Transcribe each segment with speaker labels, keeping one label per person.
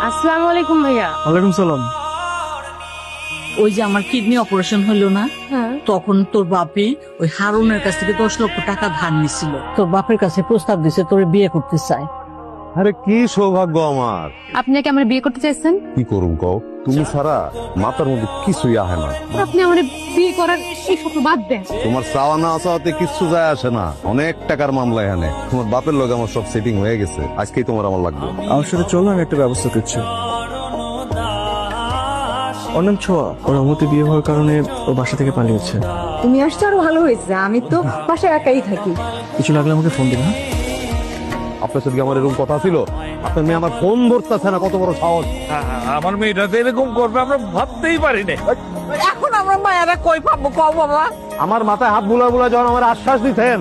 Speaker 1: আসসালামু আলাইকুম ভাইয়া।
Speaker 2: ওয়ালাইকুম সালাম।
Speaker 3: ওই যে আমার কিডনি অপারেশন হলো না,
Speaker 1: হ্যাঁ,
Speaker 3: তখন তোর বাপে ওই হারুনের কাছ থেকে 10 লক্ষ টাকা ধার নিছিল। তোর বাপের কাছে প্রস্তাব দিছে তোর বিয়ে করতে চায়।
Speaker 4: আরে কি সৌভাগ্য আমার।
Speaker 1: আপনি কি আমার বিয়ে করতে চাইছেন?
Speaker 4: কি করুন কও, তুমি ছাড়া মাথার মধ্যে কিছুই আহে না।
Speaker 1: আপনি আমার বিয়ে করার এই স্বপ্ন বাদ দেন।
Speaker 4: তোমার চাওয়া না চাওয়াতে কিচ্ছু যায় আসে না। অনেক টাকার মামলা এখানে। তোমার বাপের লগে আমার সব সেটিং হয়ে গেছে, আজকেই তোমার আমার লাগবে।
Speaker 2: আমার সাথে চলো, আমি একটা ব্যবস্থা করছি। ওর নাম ছোঁয়া। ওর অমতে বিয়ে হওয়ার কারণে ও বাসা থেকে পালিয়েছে।
Speaker 5: তুমি আসছো আরো ভালো হয়েছে, আমি তো বাসায় একাই থাকি।
Speaker 2: কিছু লাগলে আমাকে ফোন দিবে।
Speaker 4: আপনার সাথে কি আমার এরকম কথা ছিল? আপনার মেয়ে আমার ফোন ধরতেছে না, কত বড় সাহস।
Speaker 6: আমার মেয়েটা তো এরকম করবে আমরা ভাবতেই পারি না।
Speaker 3: এখন আমরা মায়েরা কই পাবো কও বাবা?
Speaker 4: আমার মাথায় হাত বুলা বুলা যখন আমার আশ্বাস দিতেন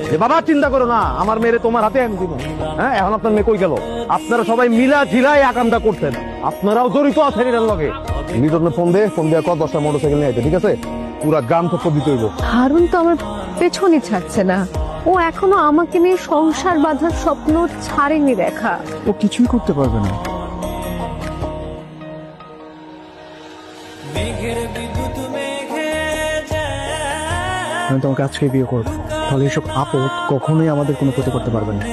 Speaker 4: যে বাবা চিন্তা করো না, আমার মেয়েরে তোমার হাতে আমি দিব। হ্যাঁ, এখন আপনার মেয়ে কই গেল? আপনারা সবাই মিলা ঝিলাই আকামটা করতেন, আপনারাও জড়িত আছেন এটার লগে। লিটনে ফোন দিয়ে কত 10টা মোটরসাইকেল নিয়ে আইতে, ঠিক আছে? পুরা গ্রাম তো দিতে হইব।
Speaker 1: হারুন তো আমার পেছনে ছাড়ছে না। ও এখনো আমাকে নিয়ে সংসার বাঁধার স্বপ্ন ছাড়েনি দেখা।
Speaker 2: ও কিছুই করতে পারবে না। আমি তোমাকে আজকে বিয়ে করবো, তাহলে এসব আপদ কখনোই আমাদের কোনো ক্ষতি করতে পারবে না।